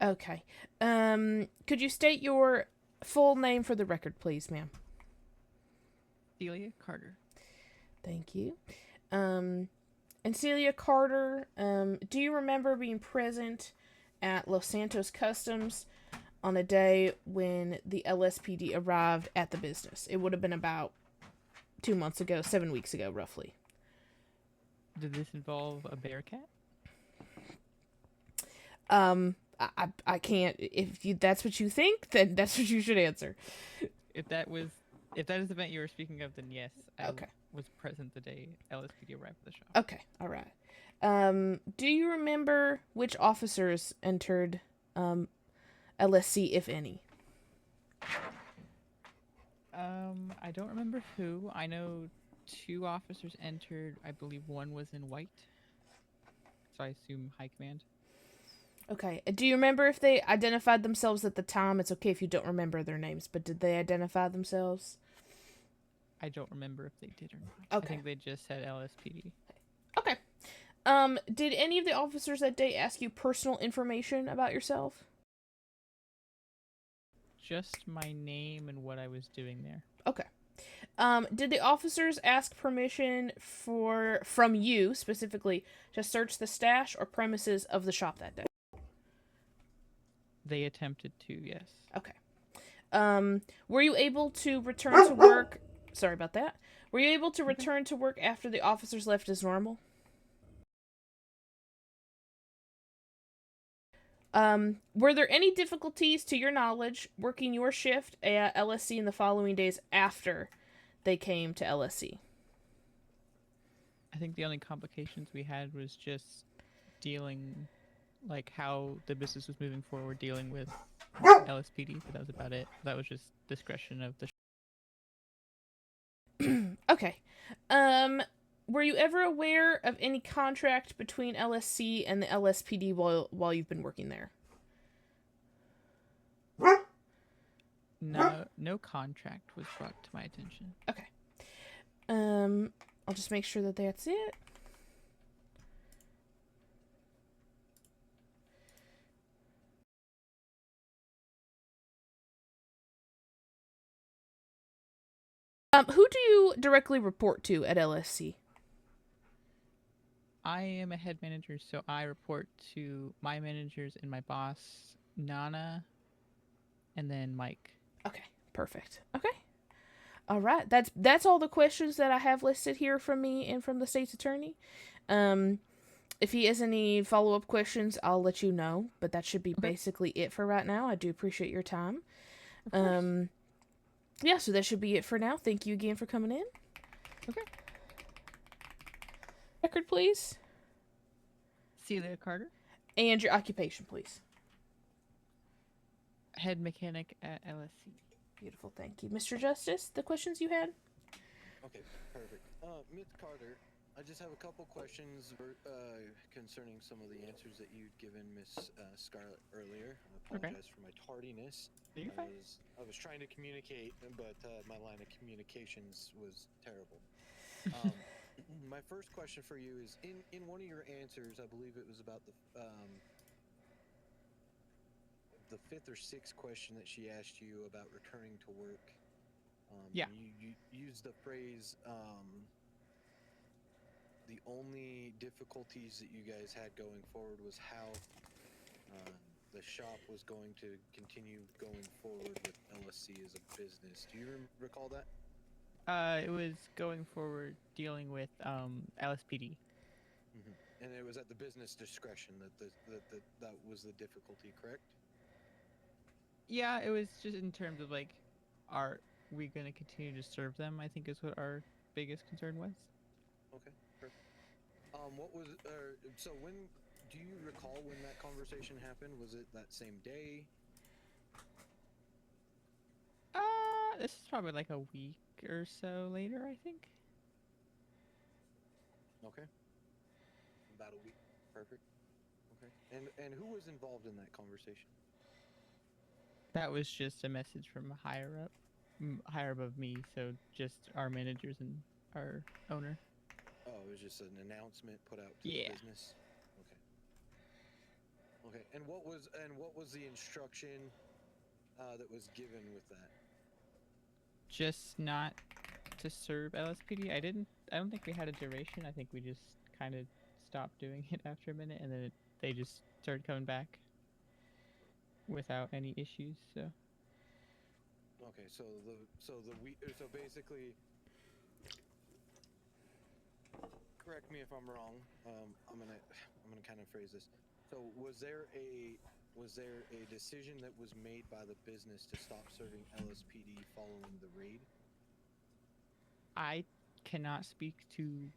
Okay. Could you state your full name for the record, please, ma'am? Celia Carter. Thank you. Um, and Celia Carter, do you remember being present at Los Santos Customs on a day when the LSPD arrived at the business? It would have been about 2 months ago, 7 weeks ago, roughly. Did this involve a bear cat? I can't. If you that's what you think, then that's what you should answer. If that was, if that is the event you were speaking of, then yes, Okay. was present the day LSPD arrived at the shop. Okay. All right. Do you remember which officers entered LSC, if any? I don't remember who. I know two officers entered. I believe one was in white. So I assume high command. Okay. Do you remember if they identified themselves at the time? It's okay if you don't remember their names, but did they identify themselves? I don't remember if they did or not. I Okay. think they just said LSPD. Okay. Did any of the officers that day ask you personal information about yourself? Just my name and what I was doing there. Okay. Did the officers ask permission from you specifically to search the stash or premises of the shop that day? They attempted to, yes. Okay. Were you able to return to work? Sorry about that. Were you able to Okay. return to work after the officers left as normal? Were there any difficulties, to your knowledge, working your shift at LSC in the following days after they came to LSC? I think the only complications we had was just dealing, like how the business was moving forward, dealing with LSPD, but that was about it. That was just discretion of the. Okay. Um, were you ever aware of any contract between LSC and the LSPD while you've been working there? No contract was brought to my attention. Okay. I'll just make sure that that's it. Who do you directly report to at LSC? I am a head manager, so I report to my managers and my boss, Nana, and then Mike. Okay, perfect. Okay. All right. That's all the questions that I have listed here from me and from the state's attorney. Um, if he has any follow up questions, I'll let you know. But that should be Okay, basically it for right now. I do appreciate your time. of course. Um, yeah. So that should be it for now. Thank you again for coming in. Okay. Record, please, Celia Carter, and your occupation, please. head mechanic at LSC. Beautiful. Thank you, Mr. Justice. The questions you had. Okay, perfect. Ms. Carter, I just have a couple questions concerning some of the answers that you'd given Miss Scarlett earlier. I Okay. apologize for my tardiness. You're fine. I was trying to communicate, but my line of communications was terrible. Um, my first question for you is in one of your answers, I believe it was about the fifth or sixth question that she asked you about returning to work. Yeah. You used the phrase, the only difficulties that you guys had going forward was how the shop was going to continue going forward with LSC as a business. Do you recall that? It was going forward dealing with LSPD. And it was at the business discretion that was the difficulty, correct? Yeah, it was just in terms of like, are we going to continue to serve them? I think is what our biggest concern was. Okay, perfect. What was so when? Do you recall when that conversation happened? Was it that same day? This is probably like a week or so later, I think. Okay, about a week. Perfect. Okay. And who was involved in that conversation? That was just a message from higher up, higher above me. So just our managers and our owner. Oh, it was just an announcement put out to the Yeah. business. Okay. Okay. And what was the instruction that was given with that? Just not to serve LSPD. I don't think we had a duration. I think we just kind of stopped doing it after a minute, and then they just started coming back without any issues. So Okay, so basically, correct me if I'm wrong. I'm gonna kind of phrase this. So was there a decision that was made by the business to stop serving LSPD following the raid? I cannot speak to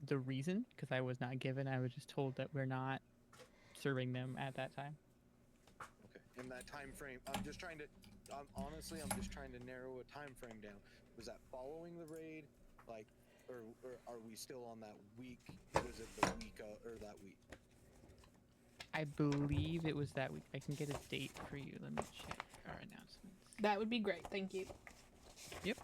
the reason because I was not given. I was just told that we're not serving them at that time. Okay, in that time frame, honestly, I'm just trying to narrow a time frame down. Was that following the raid, like, or are we still on that week? Was it the week or that week? I believe it was that week. I can get a date for you. Let me check our announcements. That would be great. Thank you. Yep.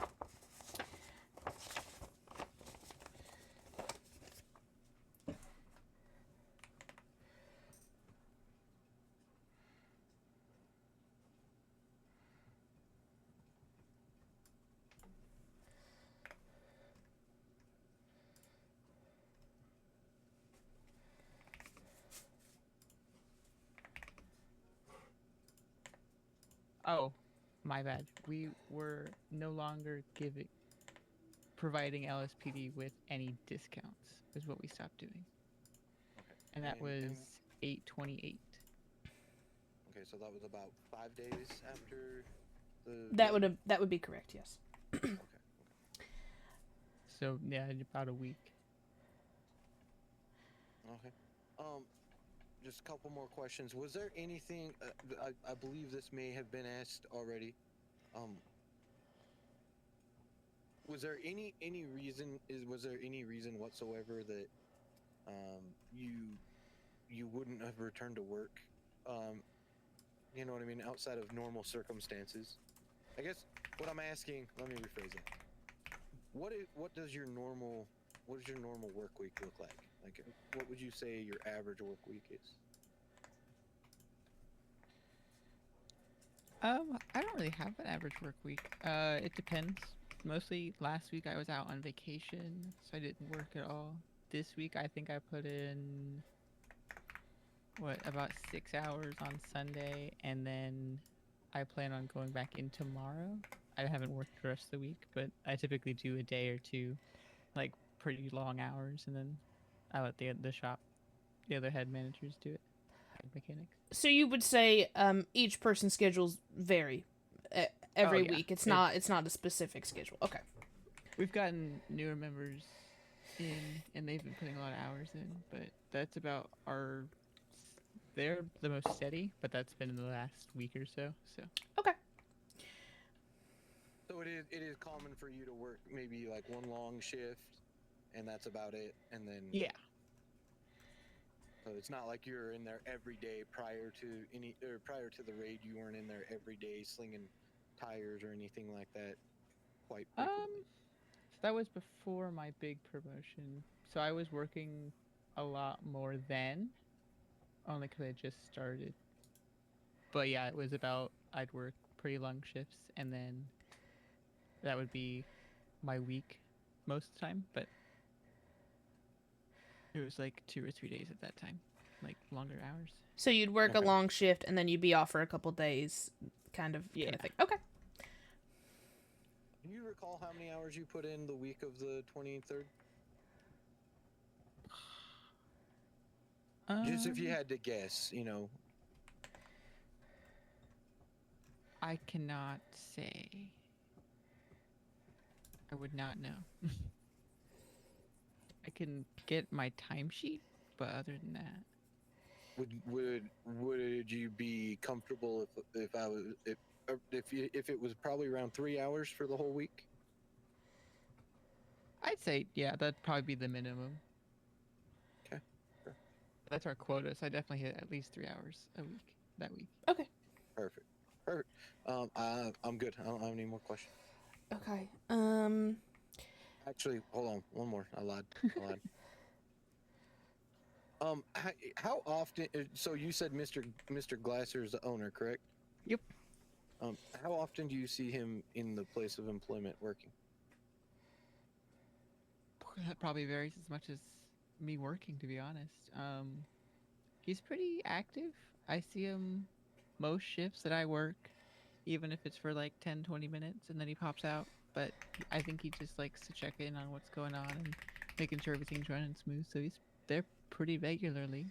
Oh, my bad. We were no longer providing LSPD with any discounts. Is what we stopped doing, Okay, and that was and 8/28. okay, so that was about 5 days after the That would be correct. Yes. okay. So yeah, about a week. Okay. Just a couple more questions. Was there anything? I believe this may have been asked already. Um, was there any reason? Was there any reason whatsoever that you wouldn't have returned to work? Um, you know what I mean? Outside of normal circumstances, I guess. What I'm asking. Let me rephrase that. What does your normal work week look like? Like, what would you say your average work week is? I don't really have an average work week. It depends. Mostly last week I was out on vacation, so I didn't work at all. This week I think I put in about 6 hours on Sunday, and then I plan on going back in tomorrow. I haven't worked the rest of the week, but I typically do a day or two, like pretty long hours, and then I let the other head managers do it. Head mechanics. So you would say each person's schedules vary every yeah. week. It's not a specific schedule. Okay. We've gotten newer members in, and they've been putting a lot of hours in, but that's about they're the most steady, but that's been in the last week or so. So Okay. So it is common for you to work maybe like one long shift, and that's about it, and then yeah, so it's not like you're in there every day prior to the raid. You weren't in there every day slinging tires or anything like that quite frequently. so that was before my big promotion. So I was working a lot more then, only because I just started. But yeah, it was about I'd work pretty long shifts, and then that would be my week most of the time. But it was like 2 or 3 days at that time, like longer hours. So you'd work a Okay. long shift and then you'd be off for a couple days, kind of Yeah. thing. Okay. Do you recall how many hours you put in the week of the 23rd? Just if you had to guess, you know. I cannot say. I would not know. I can get my timesheet, but other than that, Would you be comfortable if it was probably around 3 hours for the whole week? I'd say yeah, that'd probably be the minimum. Okay. Sure. That's our quota, so I definitely hit at least 3 hours a week that week. Okay. Perfect. I'm good. I don't have any more questions. Okay. Actually, hold on. One more. I lied. How often? So you said Mr. Glasser is the owner, correct? Yep. How often do you see him in the place of employment working? That probably varies as much as me working, to be honest. He's pretty active. I see him most shifts that I work, even if it's for like 10, 20 minutes, and then he pops out. But I think he just likes to check in on what's going on and making sure everything's running smooth. So he's there pretty regularly.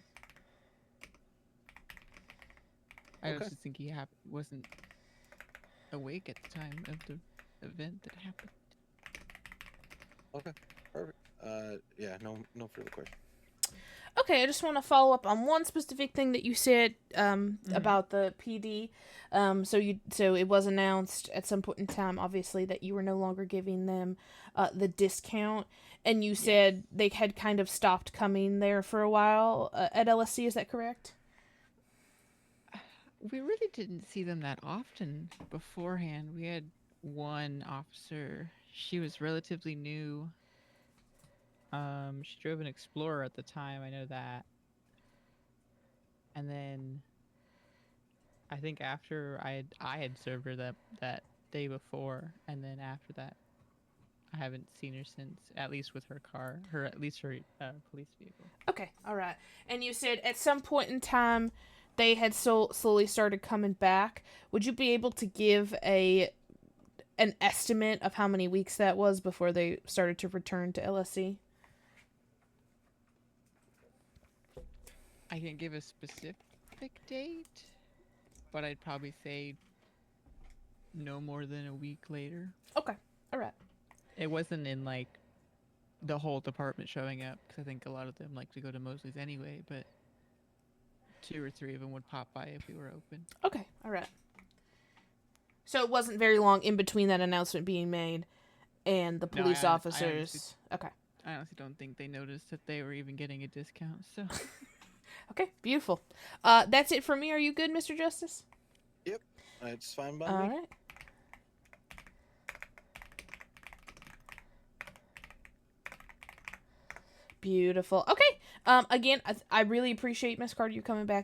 I Okay. just think he wasn't awake at the time of the event that happened. Okay. Perfect. Yeah. No further questions. Okay, I just want to follow up on one specific thing that you said about the PD. So it was announced at some point in time, obviously, that you were no longer giving them the discount, and you said they had kind of stopped coming there for a while at LSC. Is that correct? We really didn't see them that often beforehand. We had one officer. She was relatively new. She drove an Explorer at the time. I know that. And then I think after I had served her that day before, and then after that, I haven't seen her since. At least with her car, her police vehicle. Okay, all right. And you said at some point in time they had slowly started coming back. Would you be able to give an estimate of how many weeks that was before they started to return to LSC? I can't give a specific date, but I'd probably say no more than a week later. Okay, all right. It wasn't in like the whole department showing up, because I think a lot of them like to go to Mosley's anyway, but 2 or 3 of them would pop by if we were open. Okay, all right. So it wasn't very long in between that announcement being made and the police officers. Okay. I honestly don't think they noticed that they were even getting a discount. So Okay, beautiful. That's it for me. Are you good, Mr. Justice? Yep. It's fine by All me. right. Beautiful. Okay. Again, I really appreciate Miss Carter you coming back